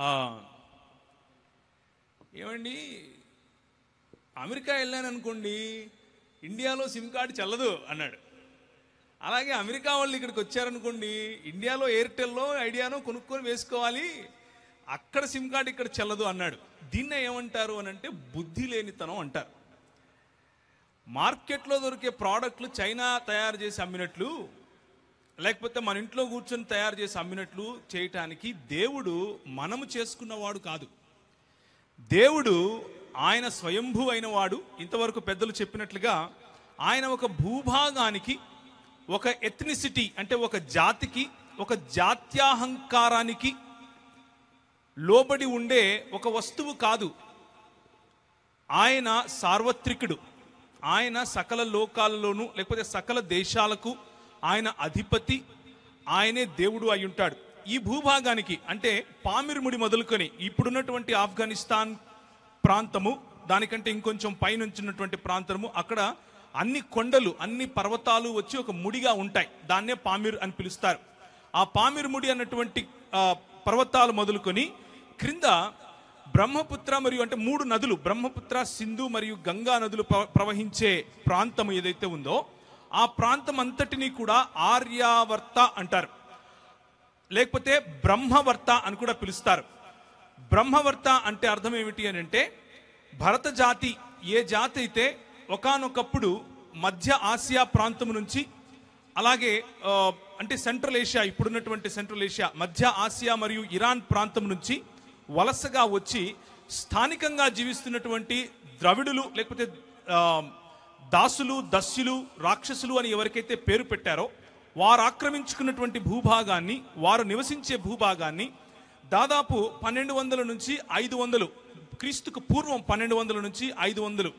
ఆ, ఏమండి అమెరికా వెళ్ళాను అనుకోండి, ఇండియాలో సిమ్ కార్డు చెల్లదు అన్నాడు. అలాగే అమెరికా వాళ్ళు ఇక్కడికి వచ్చారనుకోండి, ఇండియాలో ఎయిర్టెల్లో ఐడియానో కొనుక్కొని వేసుకోవాలి, అక్కడ సిమ్ కార్డు ఇక్కడ చెల్లదు అన్నాడు. దీన్నే ఏమంటారు అని అంటే బుద్ధి లేనితనం అంటారు. మార్కెట్లో దొరికే ప్రోడక్ట్లు చైనా తయారు చేసి అమ్మినట్లు, లేకపోతే మన ఇంట్లో కూర్చొని తయారు చేసి అమ్మినట్లు చేయటానికి దేవుడు మనము చేసుకున్నవాడు కాదు. దేవుడు ఆయన స్వయంభూ అయిన వాడు. ఇంతవరకు పెద్దలు చెప్పినట్లుగా ఆయన ఒక భూభాగానికి, ఒక ఎథ్నిసిటీ అంటే ఒక జాతికి, ఒక జాత్యాహంకారానికి లోబడి ఉండే ఒక వస్తువు కాదు. ఆయన సార్వత్రికుడు. ఆయన సకల లోకాలలోనూ లేకపోతే సకల దేశాలకు ఆయన అధిపతి, ఆయనే దేవుడు అయి ఉంటాడు. ఈ భూభాగానికి అంటే పామిర్ముడి మొదలుకొని ఇప్పుడున్నటువంటి ఆఫ్ఘనిస్తాన్ ప్రాంతము, దానికంటే ఇంకొంచెం పైనుంచున్నటువంటి ప్రాంతము, అక్కడ అన్ని కొండలు అన్ని పర్వతాలు వచ్చి ఒక ముడిగా ఉంటాయి. దాన్నే పామిర్ అని పిలుస్తారు. ఆ పామిర్ ముడి అన్నటువంటి పర్వతాలు మొదలుకొని క్రింద బ్రహ్మపుత్ర మరియు అంటే 3 నదులు, బ్రహ్మపుత్ర, సింధు మరియు గంగా నదులు ప్రవహించే ప్రాంతం ఏదైతే ఉందో ఆ ప్రాంతం అంతటినీ కూడా ఆర్యావర్త అంటారు, లేకపోతే బ్రహ్మవర్త అని కూడా పిలుస్తారు. బ్రహ్మవర్త అంటే అర్థం ఏమిటి అని అంటే, భరత జాతి ఏ జాతి అయితే ఒకానొకప్పుడు మధ్య ఆసియా ప్రాంతం నుంచి, అలాగే అంటే సెంట్రల్ ఏషియా, ఇప్పుడున్నటువంటి సెంట్రల్ ఏషియా, మధ్య ఆసియా మరియు ఇరాన్ ప్రాంతం నుంచి వలసగా వచ్చి స్థానికంగా జీవిస్తున్నటువంటి ద్రవిడులు, లేకపోతే దాసులు, దస్యులు, రాక్షసులు అని ఎవరికైతే పేరు పెట్టారో వారు ఆక్రమించుకున్నటువంటి భూభాగాన్ని, వారు నివసించే భూభాగాన్ని దాదాపు 1200 నుంచి 500, క్రీస్తుకు పూర్వం 1200 నుంచి 500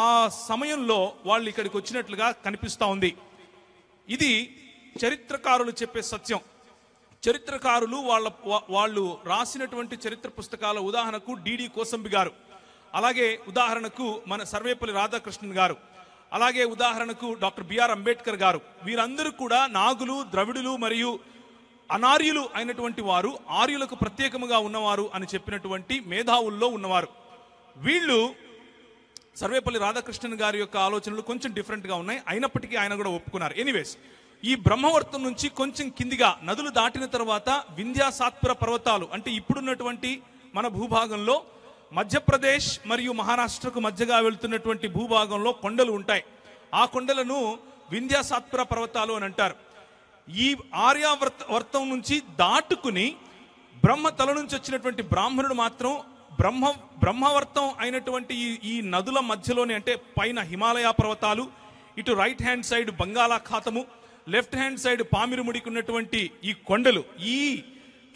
ఆ సమయంలో వాళ్ళు ఇక్కడికి వచ్చినట్లుగా కనిపిస్తూ ఉంది. ఇది చరిత్రకారులు చెప్పే సత్యం. చరిత్రకారులు వాళ్ళు రాసినటువంటి చరిత్ర పుస్తకాల, ఉదాహరణకు డిడి కోసంబి గారు, అలాగే ఉదాహరణకు మన సర్వేపల్లి రాధాకృష్ణన్ గారు, అలాగే ఉదాహరణకు డాక్టర్ బిఆర్ అంబేద్కర్ గారు, వీరందరూ కూడా నాగులు, ద్రవిడులు మరియు అనార్యులు అయినటువంటి వారు, ఆర్యులకు ప్రత్యేకముగా ఉన్నవారు అని చెప్పినటువంటి మేధావుల్లో ఉన్నవారు. వీళ్ళు సర్వేపల్లి రాధాకృష్ణన్ గారి యొక్క ఆలోచనలు కొంచెం డిఫరెంట్గా ఉన్నాయి, అయినప్పటికీ ఆయన కూడా ఒప్పుకున్నారు. ఎనీవేస్, ఈ బ్రహ్మవర్తం నుంచి కొంచెం కిందిగా నదులు దాటిన తర్వాత వింధ్యా సాత్పుర పర్వతాలు అంటే ఇప్పుడున్నటువంటి మన భూభాగంలో మధ్యప్రదేశ్ మరియు మహారాష్ట్రకు మధ్యగా వెళ్తున్నటువంటి భూభాగంలో కొండలు ఉంటాయి. ఆ కొండలను వింధ్యా సాత్పుర పర్వతాలు అని అంటారు. ఈ ఆర్యావర్తం నుంచి దాటుకుని బ్రహ్మ తల నుంచి వచ్చినటువంటి బ్రాహ్మణుడు మాత్రం బ్రహ్మవర్తం అయినటువంటి ఈ నదుల మధ్యలోనే, అంటే పైన హిమాలయ పర్వతాలు, ఇటు రైట్ హ్యాండ్ సైడ్ బంగాళాఖాతము, లెఫ్ట్ హ్యాండ్ సైడ్ పామిరుముడికి ఉన్నటువంటి ఈ కొండలు,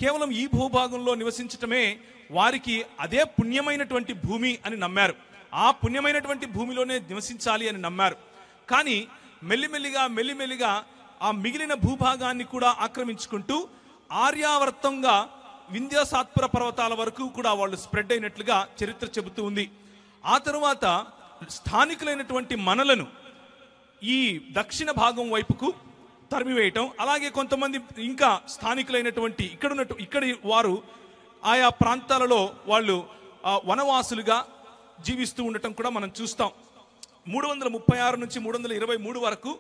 కేవలం ఈ భూభాగంలో నివసించటమే వారికి అదే పుణ్యమైనటువంటి భూమి అని నమ్మారు. ఆ పుణ్యమైనటువంటి భూమిలోనే నివసించాలి అని నమ్మారు. కానీ మెల్లిమెల్లిగా ఆ మిగిలిన భూభాగాన్ని కూడా ఆక్రమించుకుంటూ ఆర్యావర్తంగా వింధ్యా సాత్పుర పర్వతాల వరకు కూడా వాళ్ళు స్ప్రెడ్ అయినట్లుగా చరిత్ర చెబుతూ ఉంది. ఆ తరువాత స్థానికులైనటువంటి మనలను ఈ దక్షిణ భాగం వైపుకు తరిమివేయటం, అలాగే కొంతమంది ఇంకా స్థానికులైనటువంటి ఇక్కడి వారు ఆయా ప్రాంతాలలో వాళ్ళు వనవాసులుగా జీవిస్తూ ఉండటం కూడా మనం చూస్తాం. 336 నుంచి 323 వరకు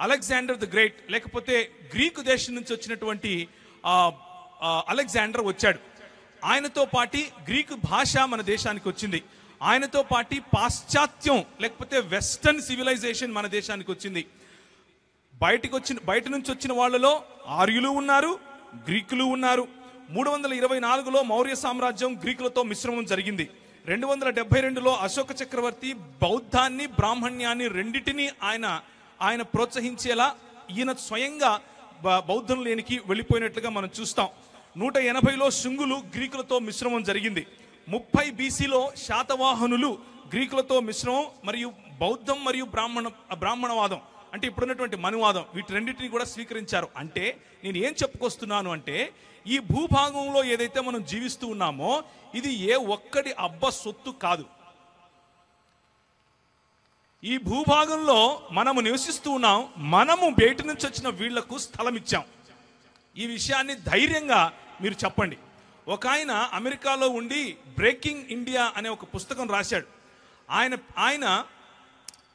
అలెగ్జాండర్ ది గ్రేట్, లేకపోతే గ్రీకు దేశం నుంచి వచ్చినటువంటి అలెగ్జాండర్ వచ్చాడు. ఆయనతో పాటి గ్రీకు భాష మన దేశానికి వచ్చింది. ఆయనతో పాటి పాశ్చాత్యం లేకపోతే వెస్టర్న్ సివిలైజేషన్ మన దేశానికి వచ్చింది. బయట నుంచి వచ్చిన వాళ్ళలో ఆర్యులు ఉన్నారు, గ్రీకులు ఉన్నారు. 324లో మౌర్య సామ్రాజ్యం గ్రీకులతో మిశ్రమం జరిగింది. 272లో అశోక చక్రవర్తి బౌద్ధాన్ని, బ్రాహ్మణ్యాన్ని రెండిటిని ఆయన ప్రోత్సహించేలా ఈయన స్వయంగా బౌద్ధం లేనికి వెళ్ళిపోయినట్లుగా మనం చూస్తాం. 180లో శుంగులు గ్రీకులతో మిశ్రమం జరిగింది. 30 బీసీలో శాతవాహనులు గ్రీకులతో మిశ్రమం, మరియు బౌద్ధం మరియు బ్రాహ్మణవాదం అంటే ఇప్పుడున్నటువంటి మనువాదం, వీటి రెండింటినీ కూడా స్వీకరించారు. అంటే నేను ఏం చెప్పుకొస్తున్నాను అంటే, ఈ భూభాగంలో ఏదైతే మనం జీవిస్తూ ఉన్నామో ఇది ఏ ఒక్కడి అబ్బ సొత్తు కాదు. ఈ భూభాగంలో మనము నివసిస్తూ ఉన్నాం. మనము బయట నుంచి వచ్చిన వీళ్లకు స్థలం ఇచ్చాం. ఈ విషయాన్ని ధైర్యంగా మీరు చెప్పండి. ఒక ఆయన అమెరికాలో ఉండి బ్రేకింగ్ ఇండియా అనే ఒక పుస్తకం రాశాడు. ఆయన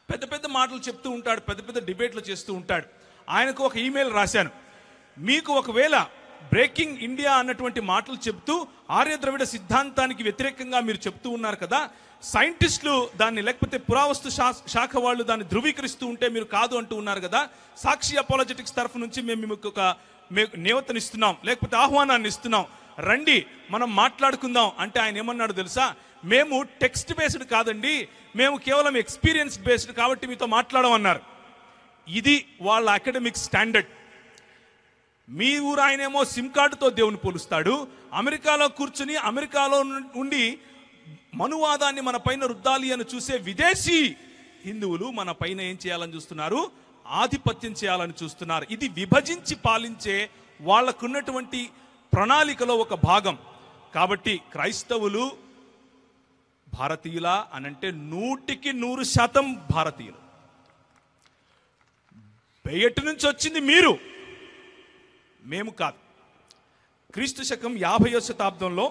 పెద్ద పెద్ద మాటలు చెప్తూ ఉంటాడు, పెద్ద పెద్ద డిబేట్లు చేస్తూ ఉంటాడు. ఆయనకు ఒక ఈమెయిల్ రాశాను, మీకు ఒకవేళ బ్రేకింగ్ ఇండియా అన్నటువంటి మాటలు చెప్తూ ఆర్య ద్రవిడ సిద్ధాంతానికి వ్యతిరేకంగా మీరు చెప్తూ ఉన్నారు కదా, సైంటిస్టులు దాన్ని లేకపోతే పురావస్తు శాఖ వాళ్ళు దాన్ని ధృవీకరిస్తూ ఉంటే మీరు కాదు అంటూ ఉన్నారు కదా, సాక్షి అపాలజెటిక్స్ తరఫు నుంచి మేము మీకు ఒక నివేదననిస్తున్నాం, లేకపోతే ఆహ్వానాన్ని ఇస్తున్నాం, రండి మనం మాట్లాడుకుందాం అంటే ఆయన ఏమన్నాడు తెలుసా, మేము టెక్స్ట్ బేస్డ్ కాదండి, మేము కేవలం ఎక్స్పీరియన్స్ బేస్డ్ కాబట్టి మీతో మాట్లాడమన్నారు. ఇది వాళ్ళ అకాడమిక్ స్టాండర్డ్. మీ ఊరు ఆయనేమో సిమ్ కార్డుతో దేవుని పోలుస్తాడు, అమెరికాలో కూర్చుని అమెరికాలో ఉండి మనువాదాన్ని మన పైన రుద్దాలి అని చూసే విదేశీ హిందువులు మన పైన ఏం చేయాలని చూస్తున్నారు, ఆధిపత్యం చేయాలని చూస్తున్నారు. ఇది విభజించి పాలించే వాళ్ళకున్నటువంటి ప్రణాళికలో ఒక భాగం. కాబట్టి క్రైస్తవులు భారతీయులా అనంటే 100% భారతీయులు. బయట నుంచి వచ్చింది మీరు, మేము కాదు. క్రీస్తు శకం 50వ శతాబ్దంలో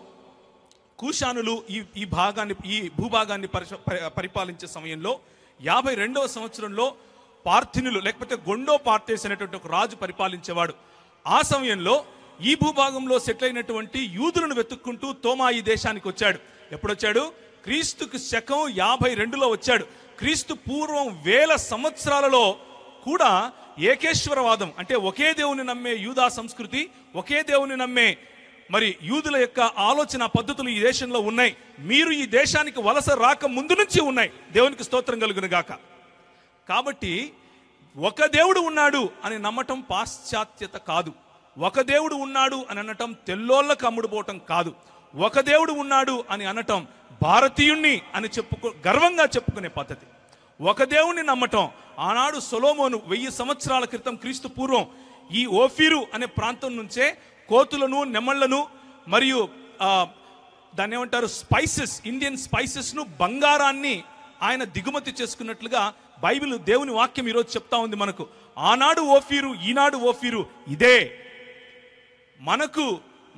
కూషానులు ఈ భూభాగాన్ని పరిపాలించే సమయంలో 52వ సంవత్సరంలో పార్థినులు లేకపోతే గొండో పార్టేస్ అనేటువంటి ఒక రాజు పరిపాలించేవాడు. ఆ సమయంలో ఈ భూభాగంలో సెటిల్ అయినటువంటి యూదులను వెతుక్కుంటూ తోమా ఈ దేశానికి వచ్చాడు. ఎప్పుడొచ్చాడు? క్రీస్తుకు శకం 52లో వచ్చాడు. క్రీస్తు పూర్వం 1000 సంవత్సరాలలో కూడా ఏకేశ్వరవాదం అంటే ఒకే దేవుని నమ్మే యూదా సంస్కృతి, ఒకే దేవుని నమ్మే మరి యూదుల యొక్క ఆలోచన పద్ధతులు ఈ దేశంలో ఉన్నాయి. మీరు ఈ దేశానికి వలస రాక ముందు నుంచి ఉన్నాయి. దేవునికి స్తోత్రం కలుగును గాక. కాబట్టి ఒక దేవుడు ఉన్నాడు అని నమ్మటం పాశ్చాత్యత కాదు. ఒక దేవుడు ఉన్నాడు అని అనటం తెల్లోళ్ళకు అమ్ముడుపోవటం కాదు. ఒక దేవుడు ఉన్నాడు అని అనటం భారతీయుణ్ణి అని గర్వంగా చెప్పుకునే పద్ధతి. ఒక దేవుణ్ణి నమ్మటం ఆనాడు సొలొమోను 1000 సంవత్సరాల క్రితం క్రీస్తు పూర్వం ఈ ఓఫీరు అనే ప్రాంతం నుంచే కోతులను, నెమళ్లను మరియు దాన్ని ఏమంటారు స్పైసెస్, ఇండియన్ స్పైసెస్ను, బంగారాన్ని ఆయన దిగుమతి చేసుకున్నట్లుగా బైబిల్ దేవుని వాక్యం ఈరోజు చెప్తా ఉంది మనకు. ఆనాడు ఓఫీరు, ఈనాడు ఓఫీరు ఇదే. మనకు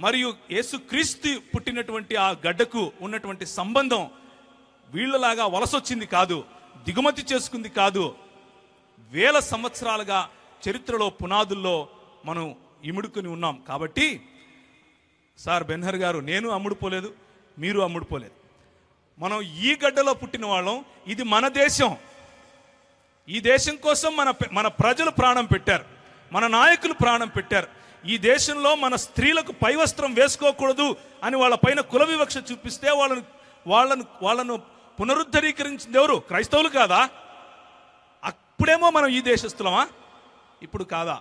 మరియు యేసుక్రీస్తు పుట్టినటువంటి ఆ గడ్డకు ఉన్నటువంటి సంబంధం వీళ్ళలాగా వలసొచ్చింది కాదు, దిగుమతి చేసుకుంది కాదు. 1000 సంవత్సరాలుగా చరిత్రలో పునాదుల్లో మనం ఇముడుకుని ఉన్నాం. కాబట్టి సార్ బెన్హర్ గారు, నేను అమ్ముడుపోలేదు, మీరు అమ్ముడుపోలేదు. మనం ఈ గడ్డలో పుట్టిన వాళ్ళం. ఇది మన దేశం. ఈ దేశం కోసం మన ప్రజలు ప్రాణం పెట్టారు, మన నాయకులు ప్రాణం పెట్టారు. ఈ దేశంలో మన స్త్రీలకు పైవస్త్రం వేసుకోకూడదు అని వాళ్ళ పైన కుల వివక్ష చూపిస్తే వాళ్ళను పునరుద్ధరీకరించింది ఎవరు? క్రైస్తవులు కాదా? అప్పుడేమో మనం ఈ దేశస్తులమా? ఇప్పుడు కాదా?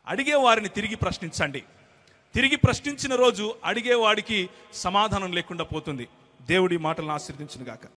అడిగే వారిని తిరిగి ప్రశ్నించండి. తిరిగి ప్రశ్నించిన రోజు అడిగేవాడికి సమాధానం లేకుండా పోతుంది. దేవుడి మాటలను ఆశీర్వదించును గాక.